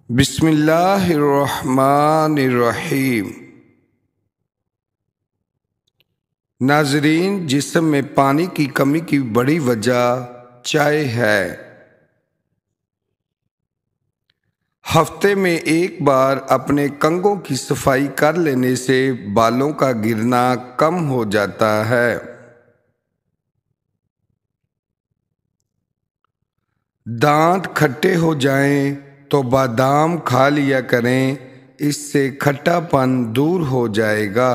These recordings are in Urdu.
بسم اللہ الرحمن الرحیم۔ ناظرین، جسم میں پانی کی کمی کی بڑی وجہ چائے ہے۔ ہفتے میں ایک بار اپنے کنگھوں کی صفائی کر لینے سے بالوں کا گرنا کم ہو جاتا ہے۔ دانت کھٹے ہو جائیں تو بادام کھا لیا کریں، اس سے کھٹا پن دور ہو جائے گا۔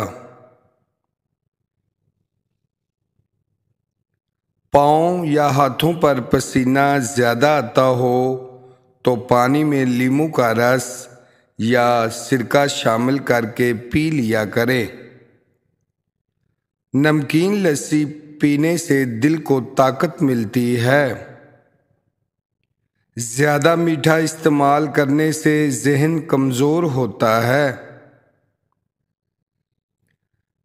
پاؤں یا ہاتھوں پر پسینہ زیادہ آتا ہو تو پانی میں لیموں کا رس یا سرکہ شامل کر کے پی لیا کریں۔ نمکین لسی پینے سے دل کو طاقت ملتی ہے۔ زیادہ میٹھا استعمال کرنے سے ذہن کمزور ہوتا ہے۔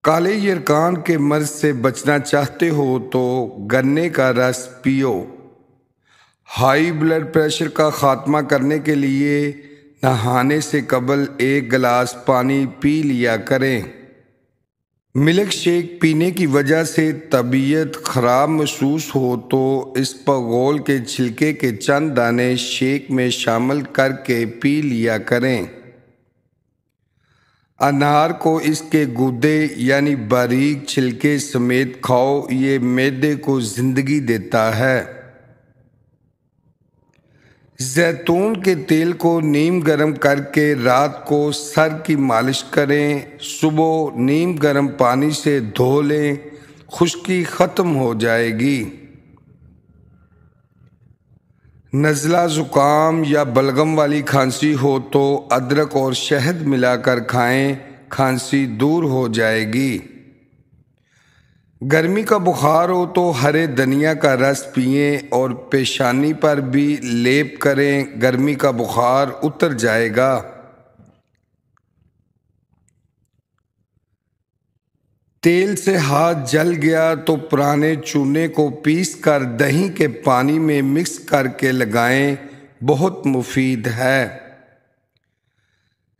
کالے یرکان کے مرض سے بچنا چاہتے ہو تو گنے کا رس پیو۔ ہائی بلڈ پریشر کا خاتمہ کرنے کے لیے نہانے سے قبل 1 گلاس پانی پی لیا کریں۔ ملک شیک پینے کی وجہ سے طبیعت خراب محسوس ہو تو اسپغول کے چھلکے کے چند دانے شیک میں شامل کر کے پی لیا کریں۔ انار کو اس کے گودے یعنی باریک چھلکے سمیت کھاؤ، یہ معدے کو زندگی دیتا ہے۔ زیتون کے تیل کو نیم گرم کر کے رات کو سر کی مالش کریں، صبح نیم گرم پانی سے دھو لیں، خشکی ختم ہو جائے گی۔ نزلہ زکام یا بلغم والی کھانسی ہو تو ادرک اور شہد ملا کر کھائیں، کھانسی دور ہو جائے گی۔ گرمی کا بخار ہو تو ہرے دھنیا کا رس پئیں اور پیشانی پر بھی لیپ کریں، گرمی کا بخار اتر جائے گا۔ تیل سے ہاتھ جل گیا تو پرانے چونے کو پیس کر دہی کے پانی میں مکس کر کے لگائیں، بہت مفید ہے۔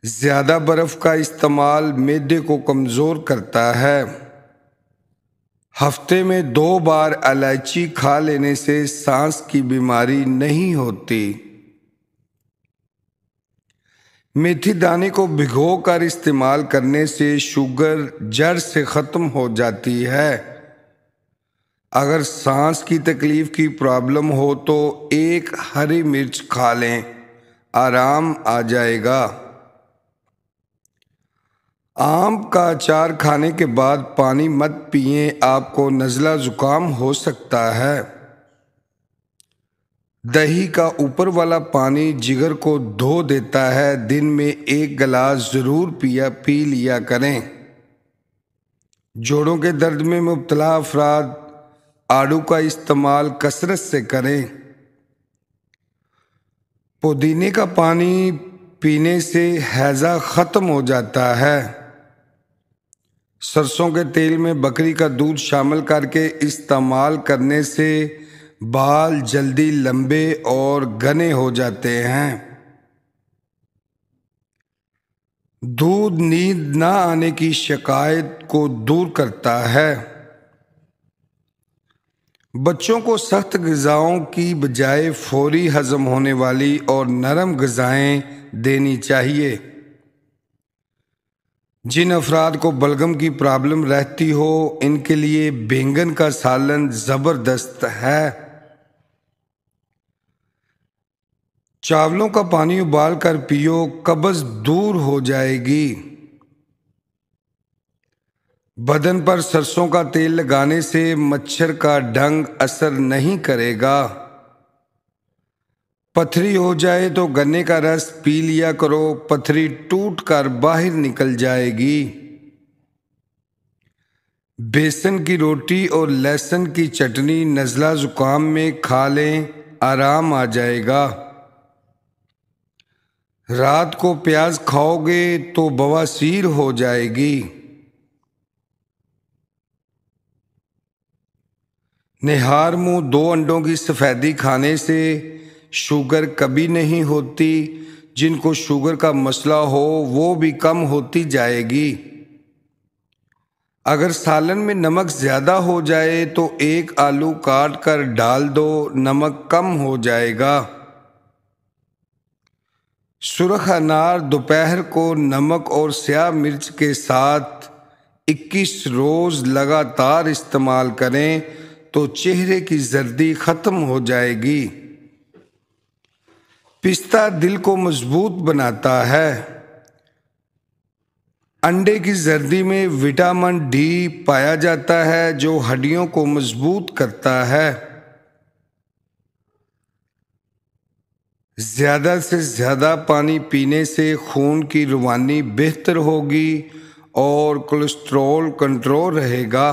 زیادہ برف کا استعمال معدے کو کمزور کرتا ہے۔ ہفتے میں 2 بار الائچی کھا لینے سے سانس کی بیماری نہیں ہوتی۔ میتھی دانے کو بھگو کر استعمال کرنے سے شوگر جڑ سے ختم ہو جاتی ہے۔ اگر سانس کی تکلیف کی پرابلم ہو تو 1 ہری مرچ کھا لیں، آرام آ جائے گا۔ آم کا اچار کھانے کے بعد پانی مت پئیں، آپ کو نزلہ زکام ہو سکتا ہے۔ دہی کا اوپر والا پانی جگر کو دھو دیتا ہے، دن میں 1 گلاس ضرور پی لیا کریں۔ جوڑوں کے درد میں مبتلا افراد آڑو کا استعمال کثرت سے کریں۔ پودینے کا پانی پینے سے ہیضہ ختم ہو جاتا ہے۔ سرسوں کے تیل میں بکری کا دودھ شامل کر کے استعمال کرنے سے بال جلدی لمبے اور گھنے ہو جاتے ہیں۔ دودھ نیند نہ آنے کی شکایت کو دور کرتا ہے۔ بچوں کو سخت غذاؤں کی بجائے فوری ہضم ہونے والی اور نرم غذائیں دینی چاہیے۔ جن افراد کو بلغم کی پرابلم رہتی ہو، ان کے لیے بینگن کا سالن زبردست ہے۔ چاولوں کا پانی ابال کر پیو، قبض دور ہو جائے گی۔ بدن پر سرسوں کا تیل لگانے سے مچھر کا ڈنگ اثر نہیں کرے گا۔ پتھری ہو جائے تو گنے کا رس پی لیا کرو، پتھری ٹوٹ کر باہر نکل جائے گی۔ بیسن کی روٹی اور لہسن کی چٹنی نزلہ زکام میں کھا لیں، آرام آ جائے گا۔ رات کو پیاز کھاؤ گے تو بواسیر ہو جائے گی۔ نہار منہ 2 انڈوں کی سفیدی کھانے سے شوگر کبھی نہیں ہوتی۔ جن کو شوگر کا مسئلہ ہو وہ بھی کم ہوتی جائے گی۔ اگر سالن میں نمک زیادہ ہو جائے تو ایک آلو کاٹ کر ڈال دو، نمک کم ہو جائے گا۔ سرخ انار دوپہر کو نمک اور سیاہ مرچ کے ساتھ 21 روز لگاتار استعمال کریں تو چہرے کی زردی ختم ہو جائے گی۔ پستہ دل کو مضبوط بناتا ہے۔ انڈے کی زردی میں وٹامن ڈی پایا جاتا ہے جو ہڈیوں کو مضبوط کرتا ہے۔ زیادہ سے زیادہ پانی پینے سے خون کی روانی بہتر ہوگی اور کولیسٹرول کنٹرول رہے گا۔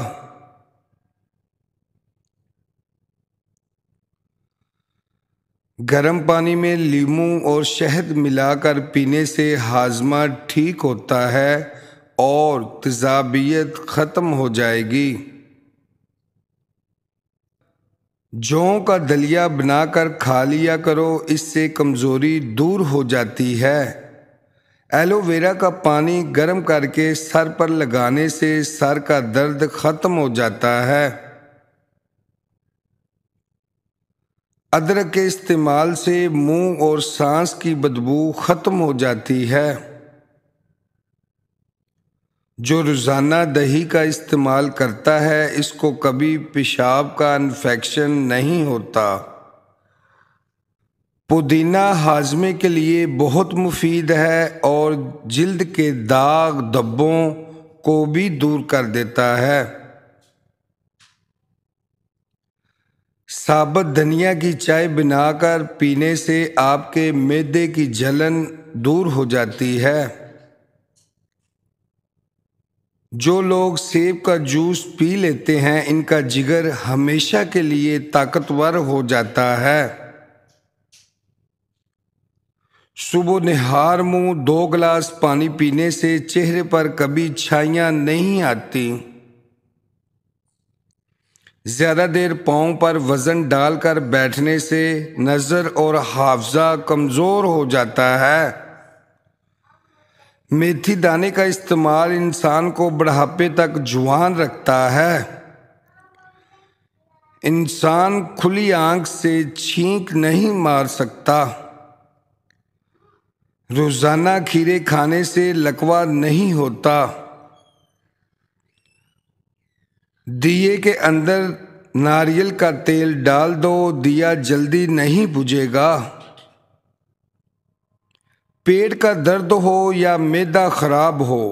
گرم پانی میں لیموں اور شہد ملا کر پینے سے ہاضمہ ٹھیک ہوتا ہے اور تیزابیت ختم ہو جائے گی۔ جوں کا دلیا بنا کر کھا لیا کرو، اس سے کمزوری دور ہو جاتی ہے۔ ایلو ویرا کا پانی گرم کر کے سر پر لگانے سے سر کا درد ختم ہو جاتا ہے۔ ادرک کے استعمال سے منہ اور سانس کی بدبو ختم ہو جاتی ہے۔ جو روزانہ دہی کا استعمال کرتا ہے اس کو کبھی پیشاب کا انفیکشن نہیں ہوتا۔ پودینہ ہاضمے کے لیے بہت مفید ہے اور جلد کے داغ دھبوں کو بھی دور کر دیتا ہے۔ ثابت دھنیا کی چائے بنا کر پینے سے آپ کے معدے کی جلن دور ہو جاتی ہے۔ جو لوگ سیب کا جوس پی لیتے ہیں ان کا جگر ہمیشہ کے لیے طاقتور ہو جاتا ہے۔ صبح نہار منہ 2 گلاس پانی پینے سے چہرے پر کبھی چھائیاں نہیں آتی۔ زیادہ دیر پاؤں پر وزن ڈال کر بیٹھنے سے نظر اور حافظہ کمزور ہو جاتا ہے۔ میتھی دانے کا استعمال انسان کو بڑھاپے تک جوان رکھتا ہے۔ انسان کھلی آنکھ سے چھینک نہیں مار سکتا۔ روزانہ کھیرے کھانے سے لکوہ نہیں ہوتا۔ دیے کے اندر ناریل کا تیل ڈال دو، دیا جلدی نہیں بجھے گا۔ پیٹ کا درد ہو یا معدہ خراب ہو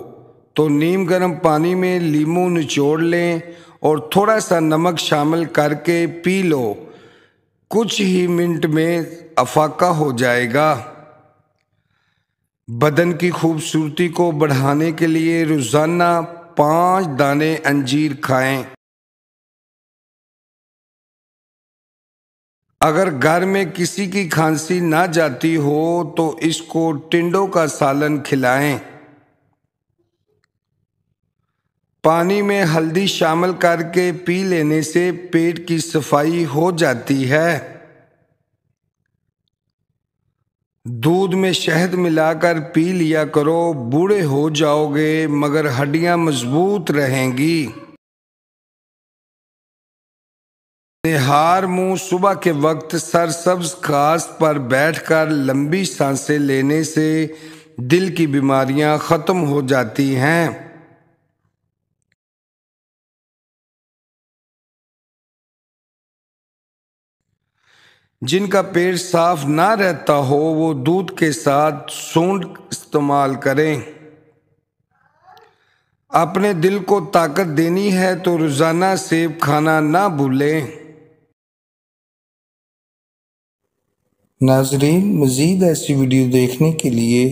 تو نیم گرم پانی میں لیموں نچوڑ لیں اور تھوڑا سا نمک شامل کر کے پی لو، کچھ ہی منٹ میں افاقہ ہو جائے گا۔ بدن کی خوبصورتی کو بڑھانے کے لیے روزانہ 5 دانے انجیر کھائیں۔ اگر گھر میں کسی کی کھانسی نہ جاتی ہو تو اس کو ٹنڈوں کا سالن کھلائیں۔ پانی میں ہلدی شامل کر کے پی لینے سے پیٹ کی صفائی ہو جاتی ہے۔ دودھ میں شہد ملا کر پی لیا کرو، بوڑھے ہو جاؤ گے مگر ہڈیاں مضبوط رہیں گی۔ نہار منہ صبح کے وقت سرسبز گھاس پر بیٹھ کر لمبی سانسیں لینے سے دل کی بیماریاں ختم ہو جاتی ہیں۔ جن کا پیٹ صاف نہ رہتا ہو وہ دودھ کے ساتھ سونڈ استعمال کریں۔ اپنے دل کو طاقت دینی ہے تو روزانہ سیب کھانا نہ بھولیں۔ ناظرین، مزید ایسی ویڈیو دیکھنے کے لیے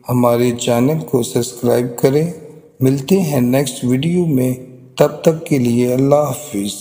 ہمارے چینل کو سبسکرائب کریں۔ ملتے ہیں نیکسٹ ویڈیو میں، تب تک کے لیے اللہ حافظ۔